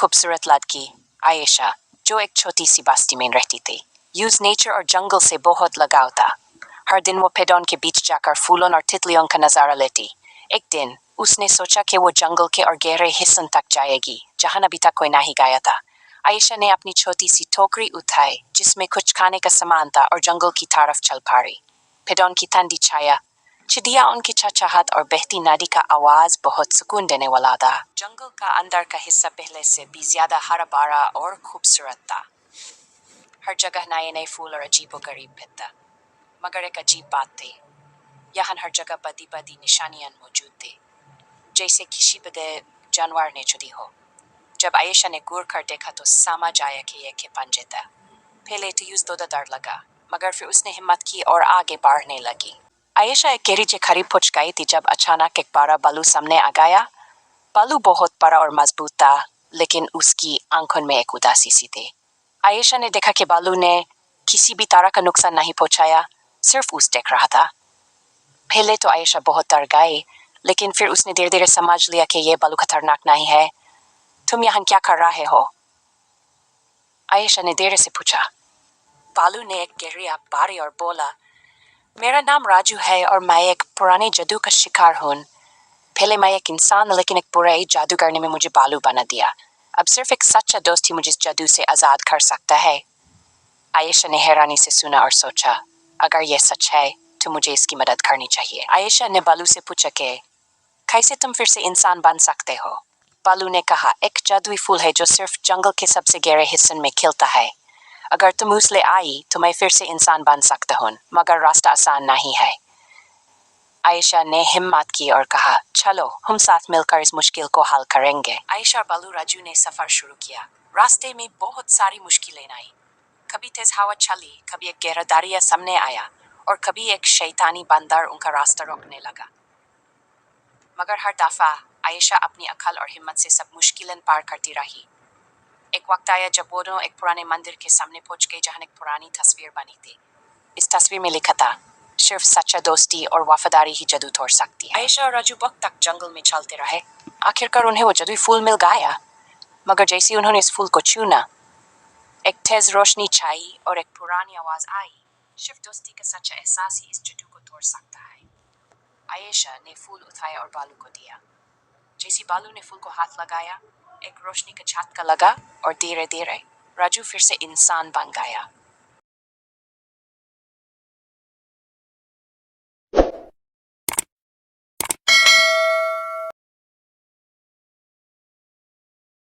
खूबसूरत लड़की आयशा, जो एक छोटी सी बस्ती में रहती थी, यूज नेचर और जंगल से बहुत लगाव था। हर दिन वो पेड़ों के बीच जाकर फूलों और तितलियों का नजारा लेती। एक दिन उसने सोचा कि वो जंगल के और गहरे हिस्सों तक जाएगी, जहां अभी तक कोई नहीं गया था। आयशा ने अपनी छोटी सी टोकरी उठाई, जिसमें कुछ खाने का सामान था, और जंगल की तरफ चल पड़ी। पेड़ों की ठंडी छाया, चिड़िया उनकी चहचहाहट और बहती नदी का आवाज बहुत सुकून देने वाला था। जंगल का अंदर का हिस्सा पहले से भी ज्यादा हरा भरा और खूबसूरत था। हर जगह नए नए फूल और अजीबोगरीब पत्ता। मगर एक अजीब बात थी, यहाँ हर जगह बदी बदी निशानियां मौजूद थी, जैसे किसी बड़े जानवर ने चुदी हो। जब आयशा ने घूर कर देखा तो समझ आया कि यह पंजे था। पहले तो यूज दो डर लगा, मगर फिर उसने हिम्मत की और आगे बढ़ने लगी। आयशा एक गहरी के करीब पहुंच गई थी जब अचानक एक बड़ा बालू सामने आ गया। बालू बहुत बड़ा और मजबूत था, लेकिन उसकी आंखों में एक उदासी सी थी। आयशा ने देखा कि बालू ने किसी भी तरह का नुकसान नहीं पहुंचाया, सिर्फ उसे देख रहा था। पहले तो आयशा बहुत डर गई, लेकिन फिर उसने धीरे धीरे समझ लिया कि यह बालू खतरनाक नहीं है। तुम यहाँ क्या कर रहे हो? आयशा ने धीरे से पूछा। बालू ने एक गहरी आंख भरी और बोला, मेरा नाम राजू है और मैं एक पुराने जादू का शिकार हूँ। पहले मैं एक इंसान, लेकिन एक बुरे जादूगर ने मुझे बालू बना दिया। अब सिर्फ एक सच्चा दोस्त ही मुझे इस जादू से आजाद कर सकता है। आयशा ने हैरानी से सुना और सोचा, अगर यह सच है तो मुझे इसकी मदद करनी चाहिए। आयशा ने बालू से पूछा कि कैसे तुम फिर से इंसान बन सकते हो? बालू ने कहा, एक जादुई फूल है जो सिर्फ जंगल के सबसे गहरे हिस्सों में खिलता है। अगर तुम उस ले आई तो मैं फिर से इंसान बन सकता हूँ, मगर रास्ता आसान नहीं है। आयशा ने हिम्मत की और कहा, चलो हम साथ मिलकर इस मुश्किल को हल करेंगे। आयशा और बालू राजू ने सफर शुरू किया। रास्ते में बहुत सारी मुश्किलें आई। कभी तेज हवा चली, कभी एक गहरा दरिया सामने आया, और कभी एक शैतानी बंदर उनका रास्ता रोकने लगा। मगर हर दफा आयशा अपनी अकल और हिम्मत से सब मुश्किलें पार करती रही। एक वक्त आया जब वो दोनों एक पुराने मंदिर के सामने पहुंच गए, जहां एक पुरानी तस्वीर बनी थी। इस तस्वीर में लिखा था, सिर्फ सच्चा दोस्ती और वफादारी ही जादू तोड़ सकती है। आयशा और राजू वक्त तक जंगल में चलते रहे। आखिरकार उन्हें वो जादुई फूल मिल गया। मगर जैसे उन्होंने इस फूल को छूना, एक तेज रोशनी छाई और एक पुरानी आवाज आई, सिर्फ दोस्ती का सच्चा एहसास ही इस जादू को तोड़ सकता है। आयशा ने फूल उठाया और बालू को दिया। जैसे बालू ने फूल को हाथ लगाया, एक रोशनी का झटका लगा और धीरे धीरे राजू फिर से इंसान बन गया।